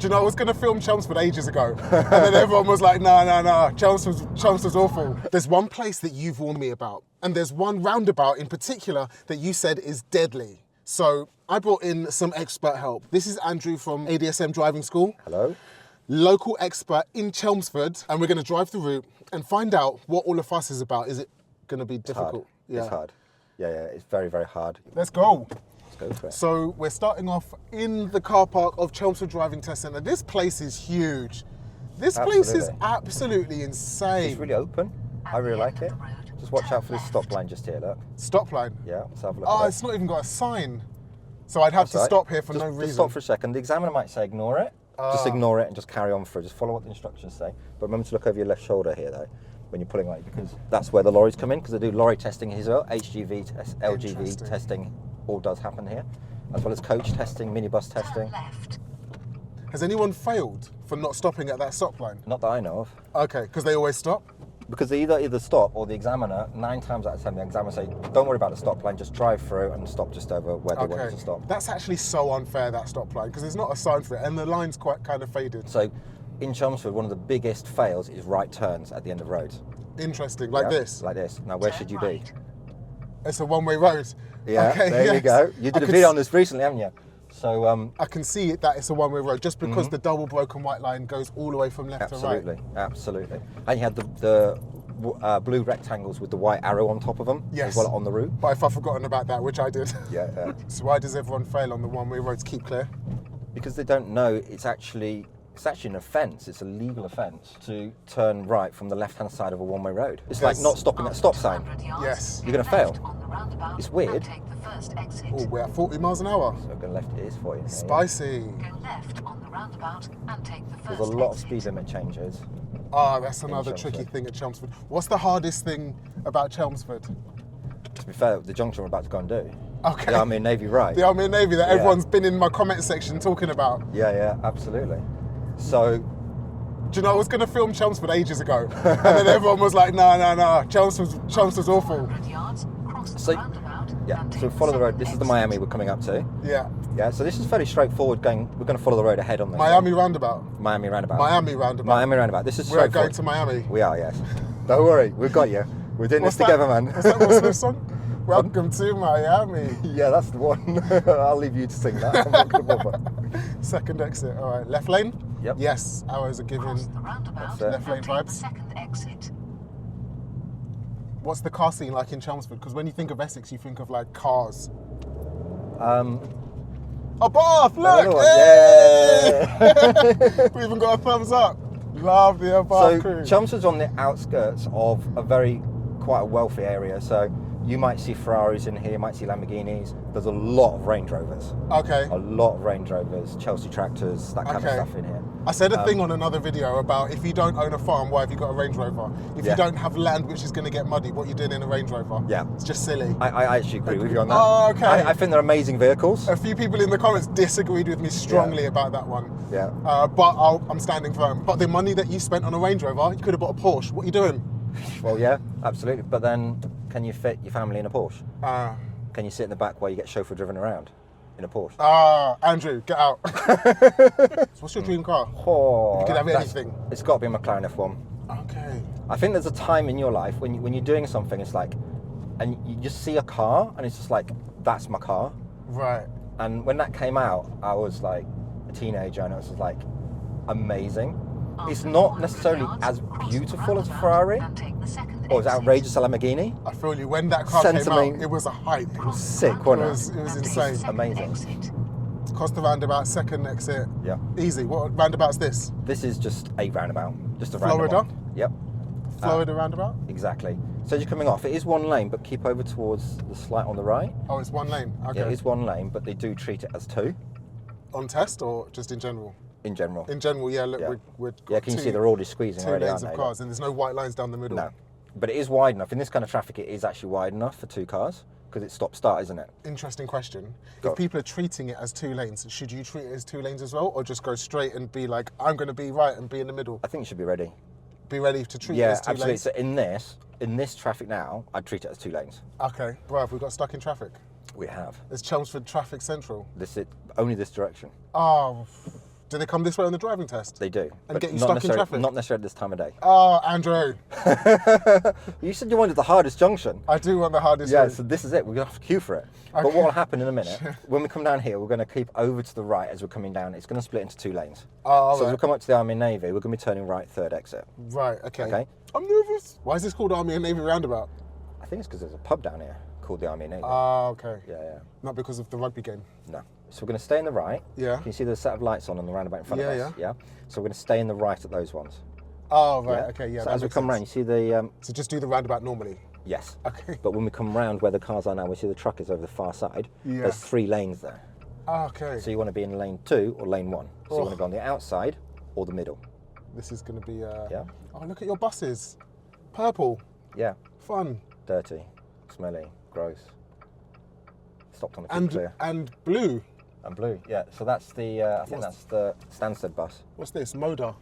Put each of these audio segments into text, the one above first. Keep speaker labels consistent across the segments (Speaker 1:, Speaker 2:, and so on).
Speaker 1: Do you know, I was going to film Chelmsford ages ago, and then everyone was like, no, Chelmsford's awful. There's one place that you've warned me about, and there's one roundabout in particular that you said is deadly. So I brought in some expert help. This is Andrew from ADSM Driving School.
Speaker 2: Hello.
Speaker 1: Local expert in Chelmsford, and we're going to drive the route and find out what all the fuss is about. Is it going to be difficult?
Speaker 2: It's hard. Yeah, it's very, very hard.
Speaker 1: Let's go.
Speaker 2: Let's go for it.
Speaker 1: So we're starting off in the car park of Chelmsford Driving Test Centre. This place is huge. This place is absolutely insane.
Speaker 2: It's really open. I really like it. Just watch out for this stop line just here, look.
Speaker 1: Stop line?
Speaker 2: Yeah, let's have a look.
Speaker 1: Oh, it's not even got a sign. So I'd have to stop here for no reason.
Speaker 2: Just stop for a second. The examiner might say ignore it. Just ignore it and just carry on through. Just follow what the instructions say. But remember to look over your left shoulder here, though, when you're pulling like, because that's where the lorries come in, because they do lorry testing as well. HGV, LGV testing all does happen here, as well as coach testing, minibus testing.
Speaker 1: Has anyone failed for not stopping at that stop line?
Speaker 2: Not that I know of.
Speaker 1: Okay, because they always stop?
Speaker 2: Because they either stop or the examiner, 9 times out of 10, the examiner say, don't worry about the stop line, just drive through and stop just over where they want you to stop.
Speaker 1: That's actually so unfair, that stop line, because there's not a sign for it, and the line's quite kind of faded.
Speaker 2: So in Chelmsford, one of the biggest fails is right turns at the end of roads.
Speaker 1: Interesting, like this?
Speaker 2: Like this. Now, where should you be?
Speaker 1: It's a one-way road.
Speaker 2: Yeah,
Speaker 1: okay,
Speaker 2: there you go. You did a video on this recently, haven't you? So
Speaker 1: I can see that it's a one-way road, just because the double broken white line goes all the way from left to right.
Speaker 2: Absolutely. And you had the blue rectangles with the white arrow on top of them as well on the route.
Speaker 1: But if I've forgotten about that, which I did.
Speaker 2: Yeah.
Speaker 1: So why does everyone fail on the one-way roads? Keep clear?
Speaker 2: Because they don't know it's actually an offence. It's a legal offence to turn right from the left-hand side of a one-way road. It's like not stopping at a stop sign.
Speaker 1: Yes.
Speaker 2: You're going to fail. It's weird.
Speaker 1: Oh, we're at 40 miles an hour.
Speaker 2: So going left it is for you.
Speaker 1: Spicy.
Speaker 3: Go left on the roundabout and take the first
Speaker 2: There's a lot of speed limit changes.
Speaker 1: That's another tricky thing at Chelmsford. What's the hardest thing about Chelmsford?
Speaker 2: To be fair, the junction we're about to go and do.
Speaker 1: Okay.
Speaker 2: The Army and Navy right.
Speaker 1: The Army and Navy that everyone's been in my comment section talking about.
Speaker 2: Yeah, absolutely. So,
Speaker 1: do you know, I was going to film Chelmsford ages ago, and then everyone was like, no, Chelmsford's awful.
Speaker 2: So follow the road. This is the Miami we're coming up to. Yeah, so this is fairly straightforward. We're going to follow the road ahead on this.
Speaker 1: Miami roundabout.
Speaker 2: Miami roundabout. This is straightforward.
Speaker 1: We're going to Miami.
Speaker 2: We are, yes. Don't worry, we've got you. We're doing this together, man.
Speaker 1: What's that Will Smith song? Welcome to Miami.
Speaker 2: Yeah, that's the one. I'll leave you to sing that. I'm not going to bother.
Speaker 1: Second exit. All right, left lane?
Speaker 2: Yep.
Speaker 1: Yes, arrows are given. Left lane vibes.
Speaker 3: Second exit.
Speaker 1: What's the car scene like in Chelmsford? Because when you think of Essex, you think of like cars. A bath, look!
Speaker 2: Yeah!
Speaker 1: We even got a thumbs up. Love the bath crew.
Speaker 2: So Chelmsford's on the outskirts of a quite a wealthy area. So you might see Ferraris in here, you might see Lamborghinis. There's a lot of Range Rovers.
Speaker 1: Okay.
Speaker 2: A lot of Range Rovers, Chelsea tractors, that kind of stuff in here.
Speaker 1: I said a thing on another video about if you don't own a farm, why have you got a Range Rover? If you don't have land which is going to get muddy, what are you doing in a Range Rover?
Speaker 2: Yeah.
Speaker 1: It's just silly.
Speaker 2: I actually agree with you on that.
Speaker 1: Oh, okay.
Speaker 2: I think they're amazing vehicles.
Speaker 1: A few people in the comments disagreed with me strongly about that one.
Speaker 2: Yeah.
Speaker 1: But I'm standing firm. But the money that you spent on a Range Rover, you could have bought a Porsche. What are you doing?
Speaker 2: Well, yeah, absolutely. But then, can you fit your family in a Porsche? Can you sit in the back while you get chauffeur driven around in a Porsche?
Speaker 1: Andrew, get out. So what's your dream car?
Speaker 2: Oh,
Speaker 1: if you could have anything.
Speaker 2: It's got to be a McLaren F1.
Speaker 1: Okay.
Speaker 2: I think there's a time in your life when you're doing something, it's like, and you just see a car, and it's just like, that's my car.
Speaker 1: Right.
Speaker 2: And when that came out, I was like a teenager, and it was just like amazing. It's not necessarily as beautiful as a Ferrari or as outrageous as a Lamborghini.
Speaker 1: I feel you. When that car came out, it was a hype. It
Speaker 2: was sick, wasn't it?
Speaker 1: It was insane.
Speaker 2: Amazing.
Speaker 1: Costa roundabout, second exit.
Speaker 2: Yeah.
Speaker 1: Easy. What roundabout's this?
Speaker 2: This is just a roundabout. Just a
Speaker 1: Florida?
Speaker 2: roundabout. Yep.
Speaker 1: Florida roundabout?
Speaker 2: Exactly. So you're coming off. It is one lane, but keep over towards the slight on the right.
Speaker 1: Oh, it's one lane. Okay.
Speaker 2: Yeah, it is one lane, but they do treat it as two.
Speaker 1: On test or just in general?
Speaker 2: In general.
Speaker 1: In general, yeah. Look,
Speaker 2: yeah.
Speaker 1: we're
Speaker 2: can you see they're already squeezing already,
Speaker 1: two lanes of cars, and there's no white lines down the middle.
Speaker 2: No, but it is wide enough. In this kind of traffic, it is actually wide enough for two cars because it's stop-start, isn't it?
Speaker 1: Interesting question. If people are treating it as two lanes, should you treat it as two lanes as well, or just go straight and be like, I'm going to be right and be in the middle?
Speaker 2: I think you should be ready.
Speaker 1: Be ready to treat it as two lanes?
Speaker 2: So in this traffic now, I'd treat it as two lanes.
Speaker 1: Okay, bro, have we got stuck in traffic?
Speaker 2: We have.
Speaker 1: Is Chelmsford traffic central?
Speaker 2: Only this direction.
Speaker 1: Oh, Do they come this way on the driving test?
Speaker 2: They do.
Speaker 1: And
Speaker 2: but
Speaker 1: get you
Speaker 2: not
Speaker 1: stuck in
Speaker 2: necessarily-
Speaker 1: traffic?
Speaker 2: Not necessarily this time of day.
Speaker 1: Oh, Andrew.
Speaker 2: You said you wanted the hardest junction.
Speaker 1: I do want the hardest
Speaker 2: Yeah,
Speaker 1: route.
Speaker 2: so this is it. We're going to have to queue for it. But
Speaker 1: Okay.
Speaker 2: what will happen in a minute, when we come down here, we're going to keep over to the right as we're coming down. It's going to split into 2 lanes.
Speaker 1: Oh,
Speaker 2: so as
Speaker 1: right.
Speaker 2: we come up to the Army and Navy, we're going to be turning right, 3rd exit.
Speaker 1: Right, okay.
Speaker 2: Okay.
Speaker 1: I'm nervous. Why is this called Army and Navy Roundabout?
Speaker 2: I think it's because there's a pub down here called the Army and Navy.
Speaker 1: Ah, okay.
Speaker 2: yeah.
Speaker 1: Not because of the rugby game.
Speaker 2: No. So we're going to stay in the right.
Speaker 1: Yeah.
Speaker 2: Can you see the set of lights on the roundabout in front of us? Yeah. So we're going to stay in the right at those ones.
Speaker 1: Oh, right,
Speaker 2: Yeah?
Speaker 1: okay, yeah.
Speaker 2: So
Speaker 1: that
Speaker 2: as we
Speaker 1: makes
Speaker 2: come
Speaker 1: sense.
Speaker 2: round, you see the...
Speaker 1: So just do the roundabout normally?
Speaker 2: yes.
Speaker 1: Okay.
Speaker 2: But when we come round where the cars are now, we see the truck is over the far side.
Speaker 1: Yeah.
Speaker 2: There's 3 lanes there.
Speaker 1: Ah, okay.
Speaker 2: So you want to be in lane 2 or lane 1. So you
Speaker 1: Oh.
Speaker 2: want to go on the outside or the middle.
Speaker 1: This is going to be...
Speaker 2: Yeah.
Speaker 1: Oh, look at your buses. Purple.
Speaker 2: Yeah.
Speaker 1: Fun.
Speaker 2: Dirty, smelly, gross. Stopped on the keep clear.
Speaker 1: And blue.
Speaker 2: And blue, yeah. So that's the, I think that's the Stansted bus.
Speaker 1: What's this? Moda.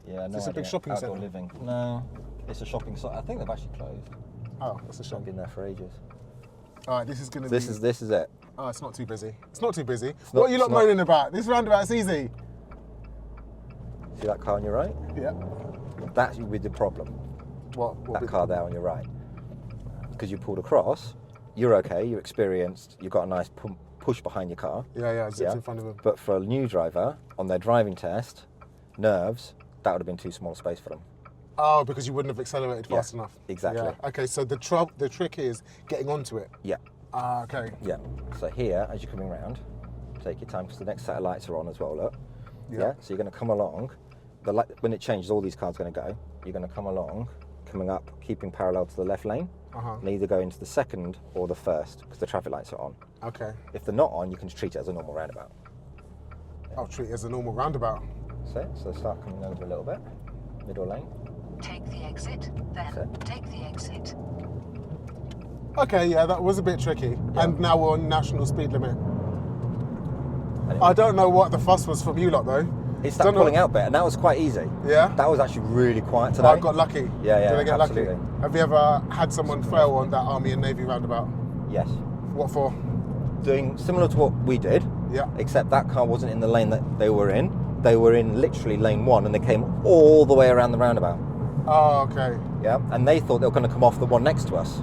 Speaker 2: Yeah, no
Speaker 1: this a big
Speaker 2: idea.
Speaker 1: shopping
Speaker 2: Outdoor
Speaker 1: centre?
Speaker 2: living. No, it's a shopping site. I think they've actually closed.
Speaker 1: Oh, that's a shame.
Speaker 2: I've been there for ages.
Speaker 1: All right, this is going to
Speaker 2: This
Speaker 1: be...
Speaker 2: is it.
Speaker 1: Oh, it's not too busy. It's not too busy.
Speaker 2: not-
Speaker 1: What are you lot
Speaker 2: it's not-
Speaker 1: moaning about? This roundabout's easy.
Speaker 2: See that car on your right?
Speaker 1: Yeah.
Speaker 2: That's with the problem.
Speaker 1: What
Speaker 2: That
Speaker 1: bit?
Speaker 2: car there on your right. Because you pulled across, you're okay, you're experienced, you've got a nice push behind your car.
Speaker 1: Yeah, I zipped in front of him.
Speaker 2: But for a new driver, on their driving test, nerves, that would have been too small a space for them.
Speaker 1: Oh, because you wouldn't have accelerated
Speaker 2: Yeah,
Speaker 1: fast enough.
Speaker 2: exactly.
Speaker 1: Yeah. Okay, so the trick is getting onto it.
Speaker 2: Yeah,
Speaker 1: Ah, okay.
Speaker 2: yeah. So here, as you're coming round, take your time because the next set of lights are on as well, look.
Speaker 1: Yeah.
Speaker 2: So you're going to come along. The light, when it changes, all these cars are going to go. You're going to come along, coming up, keeping parallel to the left lane, and either go into the second or the first because the traffic lights are on.
Speaker 1: Okay.
Speaker 2: If they're not on, you can just treat it as a normal roundabout.
Speaker 1: I'll treat it as a normal roundabout.
Speaker 2: So start coming over a little bit, middle lane.
Speaker 3: Take the exit, then
Speaker 2: That's
Speaker 3: take the exit.
Speaker 1: Okay, yeah, that was a bit tricky.
Speaker 2: Yeah.
Speaker 1: And now we're on national speed limit.
Speaker 2: And
Speaker 1: I don't know what the fuss was from you lot though.
Speaker 2: it's that
Speaker 1: Don't know-
Speaker 2: pulling out bit, and that was quite easy.
Speaker 1: Yeah?
Speaker 2: That was actually really quiet today.
Speaker 1: I got lucky.
Speaker 2: Yeah, yeah,
Speaker 1: Did I get
Speaker 2: absolutely.
Speaker 1: lucky? Have you ever had someone fail on that Army and Navy roundabout?
Speaker 2: Yes.
Speaker 1: What for?
Speaker 2: Doing similar to what we did,
Speaker 1: Yeah.
Speaker 2: except that car wasn't in the lane that they were in. They were in literally lane 1, and they came all the way around the roundabout.
Speaker 1: Oh, okay.
Speaker 2: Yeah, and they thought they were going to come off the one next to us.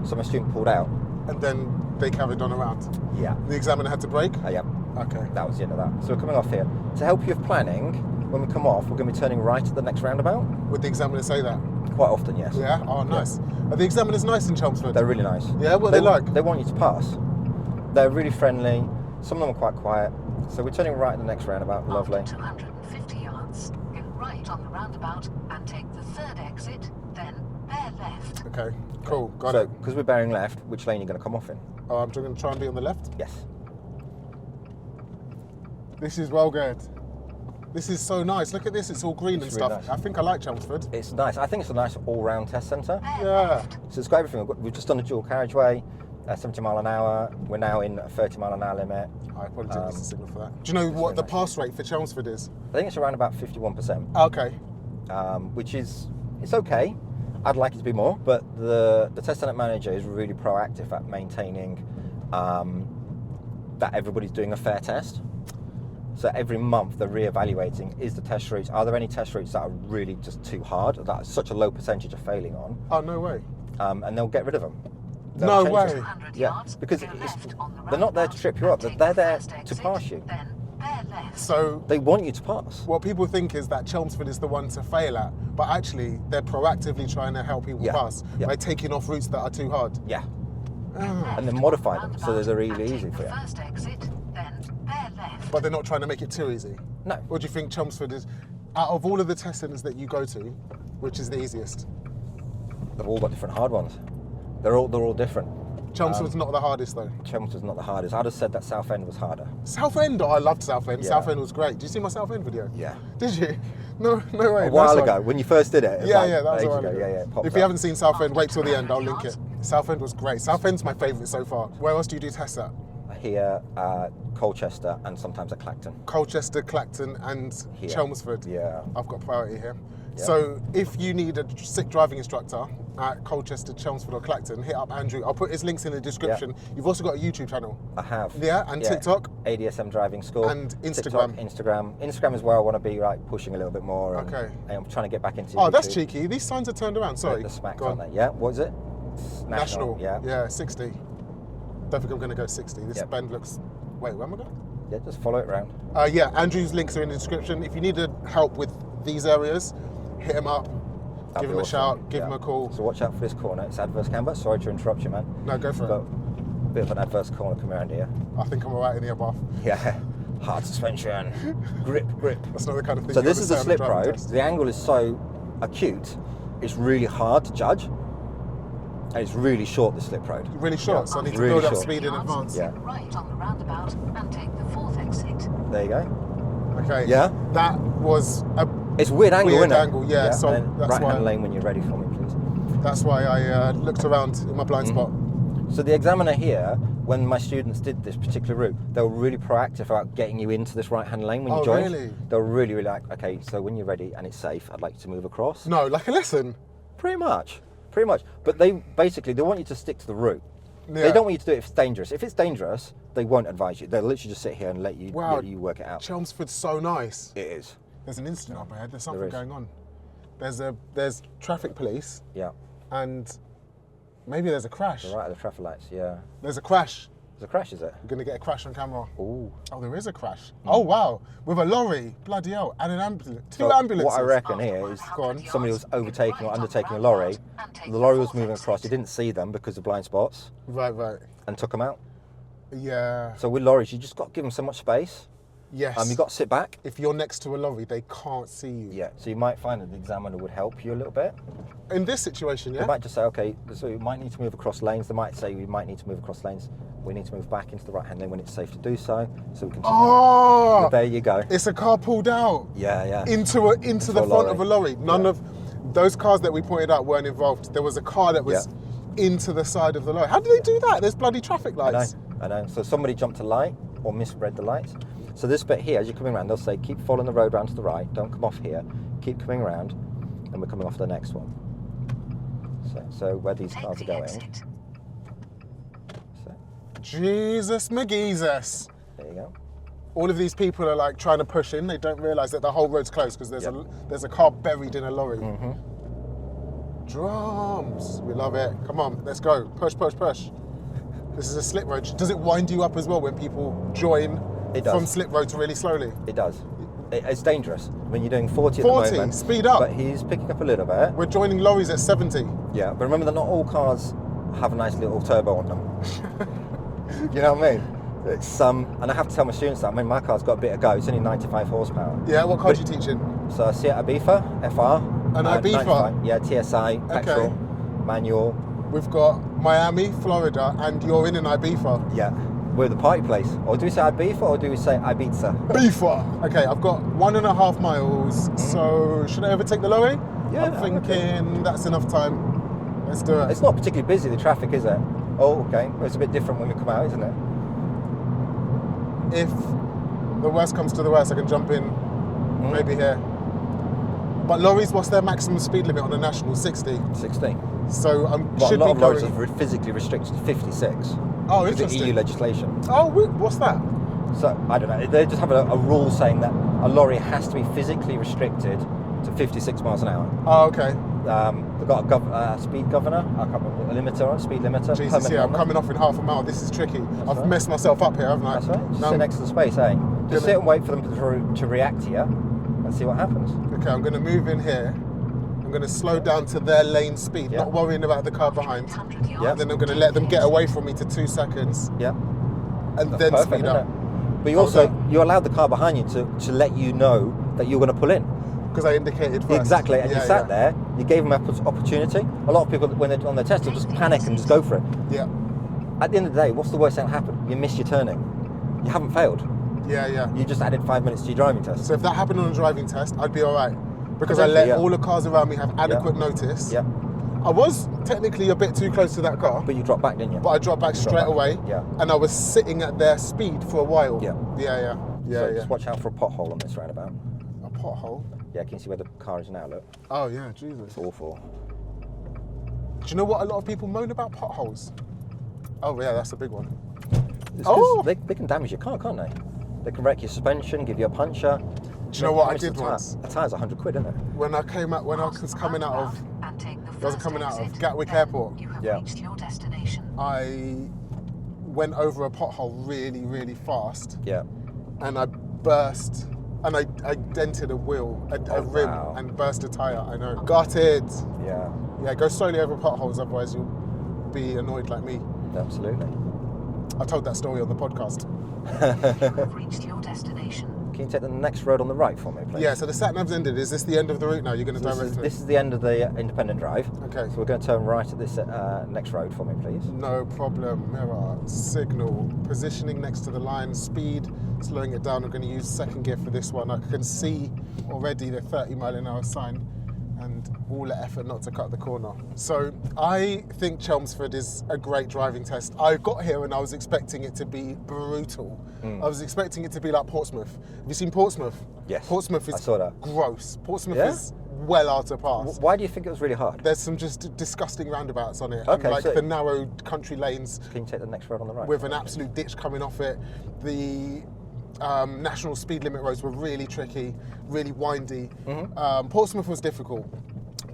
Speaker 2: So my student pulled out.
Speaker 1: And then they carried on around.
Speaker 2: Yeah.
Speaker 1: The examiner had to brake?
Speaker 2: Yeah.
Speaker 1: Okay.
Speaker 2: That was the end of that. So we're coming off here. To help you with planning, when we come off, we're going to be turning right at the next roundabout.
Speaker 1: Would the examiner say that?
Speaker 2: Quite often, yes.
Speaker 1: Yeah? Oh, nice. Are the examiners nice in Chelmsford?
Speaker 2: They're really nice.
Speaker 1: Yeah, what are they like?
Speaker 2: They want you to pass. They're really friendly. Some of them are quite quiet. So we're turning right at the next roundabout. Lovely.
Speaker 3: After 250 yards, go right on the roundabout and take the 3rd exit, then bear left.
Speaker 1: Okay, cool. Got
Speaker 2: So,
Speaker 1: it.
Speaker 2: because we're bearing left, which lane are you going to come off in?
Speaker 1: Oh, I'm going to try and be on the left.
Speaker 2: Yes.
Speaker 1: This is well good. This is so nice. Look at this. It's all green and
Speaker 2: It's really
Speaker 1: stuff.
Speaker 2: nice.
Speaker 1: I think I like Chelmsford.
Speaker 2: It's nice. I think it's a nice all-round test centre.
Speaker 3: Bear
Speaker 1: Yeah.
Speaker 3: left.
Speaker 2: So it's got everything. We've just done a dual carriageway, 70 mile an hour. We're now in a 30 mile an hour limit.
Speaker 1: I probably didn't miss a signal for that. Do you know what the pass rate for Chelmsford is?
Speaker 2: I think it's around about 51%,
Speaker 1: Okay.
Speaker 2: which is, it's okay. I'd like it to be more, but the test centre manager is really proactive at maintaining that everybody's doing a fair test. So every month they're re-evaluating, is the test routes, are there any test routes that are really just too hard, that such a low percentage of failing on,
Speaker 1: Oh, no way.
Speaker 2: and they'll get rid of them.
Speaker 1: No
Speaker 2: They'll change
Speaker 1: way.
Speaker 2: them.
Speaker 3: 200
Speaker 2: Yeah,
Speaker 3: yards,
Speaker 2: because
Speaker 3: go left on the
Speaker 2: they're not there to
Speaker 3: roundabout
Speaker 2: trip you up,
Speaker 3: and take
Speaker 2: they're
Speaker 3: the
Speaker 2: there
Speaker 3: 1st
Speaker 2: to
Speaker 3: exit,
Speaker 2: pass you.
Speaker 3: Then bear left.
Speaker 1: So
Speaker 2: They want you to pass.
Speaker 1: what people think is that Chelmsford is the one to fail at, but actually they're proactively trying to help people
Speaker 2: Yeah.
Speaker 1: pass
Speaker 2: Yeah.
Speaker 1: by taking off routes that are too hard.
Speaker 2: Yeah,
Speaker 1: Ah.
Speaker 2: and then modify them so that they're really
Speaker 3: and
Speaker 2: easy
Speaker 3: take
Speaker 2: for
Speaker 3: the
Speaker 2: you.
Speaker 3: 1st exit, then bear left.
Speaker 1: But they're not trying to make it too easy.
Speaker 2: No.
Speaker 1: Or do you think Chelmsford is, out of all of the test centres that you go to, which is the easiest?
Speaker 2: They've all got different hard ones. They're all different.
Speaker 1: Chelmsford's not the hardest though.
Speaker 2: Chelmsford's not the hardest. I'd have said that Southend was harder.
Speaker 1: Southend, oh, I loved Southend.
Speaker 2: Yeah.
Speaker 1: Southend was great. Did you see my Southend video?
Speaker 2: Yeah.
Speaker 1: Did you? No way.
Speaker 2: A while
Speaker 1: Nice one.
Speaker 2: ago, when you first did it. it was
Speaker 1: Yeah,
Speaker 2: like
Speaker 1: that was a
Speaker 2: ages
Speaker 1: while
Speaker 2: ago.
Speaker 1: ago.
Speaker 2: Yeah, it popped
Speaker 1: If you
Speaker 2: up.
Speaker 1: haven't seen Southend, wait till the end. I'll link it. Southend was great. Southend's my favourite so far. Where else do you do tests at?
Speaker 2: Here, Colchester, and sometimes at Clacton.
Speaker 1: Colchester, Clacton, and
Speaker 2: Here.
Speaker 1: Chelmsford.
Speaker 2: Yeah.
Speaker 1: I've got priority here.
Speaker 2: Yeah.
Speaker 1: So if you need a sick driving instructor at Colchester, Chelmsford, or Clacton, hit up Andrew. I'll put his links in the description. You've also got a YouTube channel.
Speaker 2: I have.
Speaker 1: Yeah, and
Speaker 2: Yeah.
Speaker 1: TikTok.
Speaker 2: ADSM driving school.
Speaker 1: And
Speaker 2: TikTok,
Speaker 1: Instagram.
Speaker 2: Instagram is where I want to be like pushing a little bit more. And,
Speaker 1: Okay.
Speaker 2: and I'm trying to get back into
Speaker 1: Oh,
Speaker 2: YouTube.
Speaker 1: that's cheeky. These signs are turned around. Sorry.
Speaker 2: The smacks,
Speaker 1: Go on.
Speaker 2: aren't they? Yeah, what is it?
Speaker 1: National.
Speaker 2: Yeah.
Speaker 1: 60. Don't think I'm going to go 60. This
Speaker 2: Yep.
Speaker 1: bend looks... Wait, where am I going?
Speaker 2: Yeah, just follow it around.
Speaker 1: Yeah, Andrew's links are in the description. If you need help with these areas, hit him up.
Speaker 2: That'd
Speaker 1: Give
Speaker 2: be
Speaker 1: him a
Speaker 2: awesome.
Speaker 1: shout. Give him
Speaker 2: Yeah.
Speaker 1: a call.
Speaker 2: So watch out for this corner. It's adverse camber. Sorry to interrupt you, man.
Speaker 1: No, go for
Speaker 2: But
Speaker 1: it.
Speaker 2: a bit of an adverse corner coming around here.
Speaker 1: I think I'm all right in here, buff.
Speaker 2: Yeah. Hard suspension. Grip.
Speaker 1: That's not the kind of thing
Speaker 2: So
Speaker 1: you
Speaker 2: this
Speaker 1: want
Speaker 2: is
Speaker 1: to
Speaker 2: a
Speaker 1: say on
Speaker 2: slip
Speaker 1: driving
Speaker 2: road.
Speaker 1: test.
Speaker 2: The angle is so acute, it's really hard to judge. And it's really short, the slip road.
Speaker 1: Really short,
Speaker 2: Yeah.
Speaker 1: so I need to
Speaker 2: Really
Speaker 1: build up
Speaker 2: short.
Speaker 1: speed in
Speaker 3: yards,
Speaker 1: advance.
Speaker 2: Yeah.
Speaker 3: turn right on the roundabout and take the 4th exit.
Speaker 2: There you go.
Speaker 1: Okay.
Speaker 2: Yeah.
Speaker 1: That was a...
Speaker 2: It's a weird angle,
Speaker 1: Weird
Speaker 2: isn't it?
Speaker 1: angle, yeah, so
Speaker 2: and then
Speaker 1: that's
Speaker 2: right hand
Speaker 1: why-
Speaker 2: lane when you're ready for me, please.
Speaker 1: That's why I looked around in my blind spot.
Speaker 2: So the examiner here, when my students did this particular route, they were really proactive about getting you into this right-hand lane when you
Speaker 1: Oh,
Speaker 2: joined.
Speaker 1: really?
Speaker 2: They were really like, okay, so when you're ready and it's safe, I'd like you to move across.
Speaker 1: No, like a lesson.
Speaker 2: Pretty much. But they want you to stick to the route.
Speaker 1: Yeah.
Speaker 2: They don't want you to do it if it's dangerous. If it's dangerous, they won't advise you. They'll literally just sit here and let you work it out.
Speaker 1: Chelmsford's so nice.
Speaker 2: It is.
Speaker 1: There's an incident up ahead. There's something
Speaker 2: There is.
Speaker 1: going on. There's traffic police
Speaker 2: Yeah.
Speaker 1: and maybe there's a crash.
Speaker 2: Right at the traffic lights, yeah.
Speaker 1: There's a crash.
Speaker 2: There's a crash, is it?
Speaker 1: We're gonna get a crash on camera.
Speaker 2: Ooh.
Speaker 1: Oh, there is a crash. Oh wow, with a lorry, bloody hell, and an ambulance. Two
Speaker 2: So
Speaker 1: ambulances.
Speaker 2: What I reckon here is
Speaker 1: Go on.
Speaker 2: somebody was overtaking or undertaking a lorry. The lorry was moving across. You didn't see them because of blind spots
Speaker 1: Right.
Speaker 2: and took them out.
Speaker 1: Yeah.
Speaker 2: So with lorries, you just got to give them so much space.
Speaker 1: Yes.
Speaker 2: You got to sit back.
Speaker 1: If you're next to a lorry, they can't see you.
Speaker 2: Yeah. So you might find that the examiner would help you a little bit.
Speaker 1: In this situation,
Speaker 2: They
Speaker 1: yeah.
Speaker 2: might just say, okay, so you might need to move across lanes. They might say we might need to move across lanes. We need to move back into the right-hand lane when it's safe to do so. So we can.
Speaker 1: Oh,
Speaker 2: There you go.
Speaker 1: it's a car pulled out
Speaker 2: Yeah.
Speaker 1: into the
Speaker 2: a
Speaker 1: front
Speaker 2: lorry.
Speaker 1: of a lorry. None
Speaker 2: Yeah.
Speaker 1: of those cars that we pointed out weren't involved. There was a car that was into the side of the lorry. How do they do that? There's bloody traffic lights.
Speaker 2: I know. So somebody jumped a light or misread the lights. So this bit here, as you're coming around, they'll say, keep following the road round to the right. Don't come off here. Keep coming around, and we're coming off the next one. So where these
Speaker 3: Take
Speaker 2: cars are
Speaker 3: the
Speaker 2: going.
Speaker 3: exit.
Speaker 2: So
Speaker 1: Jesus McGeezus.
Speaker 2: there you go.
Speaker 1: All of these people are like trying to push in. They don't realise that the whole road's closed because there's a car buried in a lorry. Drums. We love it. Come on, let's go. Push. This is a slip road. Does it wind you up as well when people join
Speaker 2: It does.
Speaker 1: from slip road to really slowly?
Speaker 2: It does. It's dangerous when you're doing 40 at
Speaker 1: 40,
Speaker 2: the moment.
Speaker 1: speed up.
Speaker 2: But he's picking up a little bit.
Speaker 1: We're joining lorries at 70.
Speaker 2: Yeah, but remember that not all cars have a nice little turbo on them. You know what I mean? It's and I have to tell my students that. I mean, my car's got a bit of go. It's only 95 horsepower.
Speaker 1: Yeah, what car are you teaching?
Speaker 2: So I see it Ibiza, FR.
Speaker 1: An Ibiza?
Speaker 2: 95. Yeah, TSI, petrol, manual.
Speaker 1: We've got Miami, Florida, and you're in an Ibiza.
Speaker 2: Yeah, we're the party place. Or do we say Ibiza or do we say Ibiza?
Speaker 1: Ibiza! Okay, I've got 1.5 miles, so should I overtake the lorry?
Speaker 2: Yeah,
Speaker 1: I'm thinking that's enough time. Let's do it.
Speaker 2: It's not particularly busy, the traffic, is it? Oh, okay. Well, it's a bit different when we come out, isn't it?
Speaker 1: If the worst comes to the worst, I can jump in maybe here. But lorries, what's their maximum speed limit on a national? 60.
Speaker 2: 60.
Speaker 1: So I
Speaker 2: Well, a
Speaker 1: should
Speaker 2: lot
Speaker 1: be
Speaker 2: of lorries
Speaker 1: going.
Speaker 2: are physically restricted to 56.
Speaker 1: Oh,
Speaker 2: Because of
Speaker 1: interesting.
Speaker 2: EU legislation.
Speaker 1: Oh, what's that?
Speaker 2: So, I don't know. They just have a rule saying that a lorry has to be physically restricted to 56 miles an hour.
Speaker 1: Oh, okay.
Speaker 2: They've got a speed governor, I can't remember, a limiter on, speed limiter.
Speaker 1: Jesus,
Speaker 2: permanent
Speaker 1: yeah, I'm
Speaker 2: on them.
Speaker 1: coming off in half a mile. This is tricky. I've
Speaker 2: right.
Speaker 1: messed myself up here, haven't I?
Speaker 2: That's right. Just
Speaker 1: Now
Speaker 2: sit next to the space, eh?
Speaker 1: Gonna-
Speaker 2: Just sit and wait for them to react to you and see what happens.
Speaker 1: Okay, I'm going to move in here. I'm going to slow down to their lane speed,
Speaker 2: Yeah.
Speaker 1: not worrying about the car behind.
Speaker 3: 800 yards.
Speaker 2: Yeah.
Speaker 1: Then I'm going to let them get away from me to 2 seconds
Speaker 2: Yeah.
Speaker 1: and
Speaker 2: That's
Speaker 1: then
Speaker 2: perfect,
Speaker 1: speed
Speaker 2: isn't
Speaker 1: up.
Speaker 2: it? But you
Speaker 1: Oh,
Speaker 2: also,
Speaker 1: no.
Speaker 2: you allowed the car behind you to let you know that you're going to pull in.
Speaker 1: Because I indicated first.
Speaker 2: Exactly, and you
Speaker 1: Yeah,
Speaker 2: sat there, you gave them an opportunity. A lot of people, when they're on their test, will just panic and just go for it.
Speaker 1: Yeah,
Speaker 2: At the end of the day, what's the worst thing that happen? You miss your turning. You haven't failed.
Speaker 1: yeah.
Speaker 2: You just added 5 minutes to your driving test.
Speaker 1: So if that happened on a driving test, I'd be all right. Because I let
Speaker 2: Potentially, yeah.
Speaker 1: all the cars around me have adequate notice.
Speaker 2: Yeah,
Speaker 1: I was technically a bit too close to that car,
Speaker 2: but you dropped back, didn't you?
Speaker 1: but I dropped back
Speaker 2: You
Speaker 1: straight
Speaker 2: back.
Speaker 1: away.
Speaker 2: Yeah.
Speaker 1: And I was sitting at their speed for a while.
Speaker 2: Yeah.
Speaker 1: Yeah.
Speaker 2: So just watch out for a pothole on this roundabout.
Speaker 1: A pothole?
Speaker 2: Yeah, can you see where the car is now? Look,
Speaker 1: Oh, yeah, Jesus.
Speaker 2: it's awful.
Speaker 1: Do you know what a lot of people moan about potholes? Oh, yeah, that's a big one.
Speaker 2: It's 'cause
Speaker 1: Oh!
Speaker 2: they can damage your car, can't they? They can wreck your suspension, give you a puncture.
Speaker 1: Do you know what I did once?
Speaker 2: A tire's 100 quid, isn't it?
Speaker 1: When I was coming out of Gatwick Airport,
Speaker 2: Yeah.
Speaker 3: Reached your destination.
Speaker 1: I went over a pothole really, really fast,
Speaker 2: Yeah.
Speaker 1: and I burst, and I dented a wheel, a rim,
Speaker 2: wow.
Speaker 1: and burst a tyre. I know. Gutted.
Speaker 2: Yeah.
Speaker 1: Yeah, go slowly over potholes, otherwise you'll be annoyed like me.
Speaker 2: Absolutely.
Speaker 1: I told that story on the podcast.
Speaker 3: You have reached your destination.
Speaker 2: Can you take the next road on the right for me, please?
Speaker 1: Yeah, so the sat nav's ended. Is this the end of the route now? You're going to direct it?
Speaker 2: This is the end of the independent drive.
Speaker 1: Okay.
Speaker 2: So we're going to turn right at this next road for me, please.
Speaker 1: No problem. Mirror, signal, positioning next to the line, speed, slowing it down. I'm going to use second gear for this one. I can see already the 30-mile-an-hour sign, and all the effort not to cut the corner. So I think Chelmsford is a great driving test. I got here and I was expecting it to be brutal. I was expecting it to be like Portsmouth. Have you seen Portsmouth?
Speaker 2: Yes.
Speaker 1: Portsmouth is
Speaker 2: I saw that.
Speaker 1: gross. Portsmouth
Speaker 2: Yeah?
Speaker 1: is well hard to pass.
Speaker 2: Why do you think it was really hard?
Speaker 1: There's some just disgusting roundabouts on it.
Speaker 2: Okay,
Speaker 1: and like
Speaker 2: so-
Speaker 1: the narrow country lanes
Speaker 2: Can you take the next road on the right?
Speaker 1: with an absolute ditch coming off it. The national speed limit roads were really tricky, really windy. Portsmouth was difficult,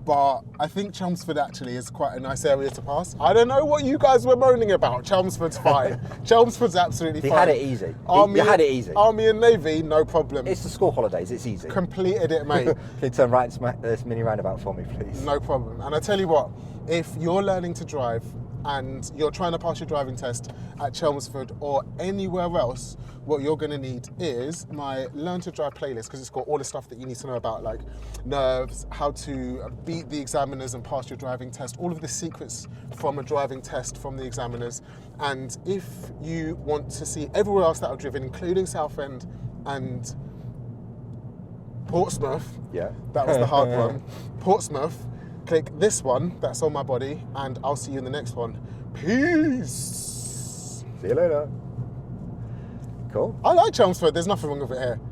Speaker 1: but I think Chelmsford actually is quite a nice area to pass. I don't know what you guys were moaning about. Chelmsford's fine. Chelmsford's absolutely
Speaker 2: He
Speaker 1: fine.
Speaker 2: had it easy.
Speaker 1: Army,
Speaker 2: You had it easy.
Speaker 1: Army and Navy, no problem.
Speaker 2: It's the school holidays, it's easy.
Speaker 1: Completed it, mate.
Speaker 2: Can you turn right this mini roundabout for me, please?
Speaker 1: No problem. And I tell you what, if you're learning to drive and you're trying to pass your driving test at Chelmsford or anywhere else, what you're going to need is my Learn to Drive playlist, because it's got all the stuff that you need to know about, like nerves, how to beat the examiners and pass your driving test, all of the secrets from a driving test from the examiners. And if you want to see everywhere else that I've driven, including Southend and Portsmouth,
Speaker 2: Yeah.
Speaker 1: that was the hard one, Portsmouth, click this one that's on my body, and I'll see you in the next one. Peace.
Speaker 2: See you later. Cool.
Speaker 1: I like Chelmsford, there's nothing wrong with it here.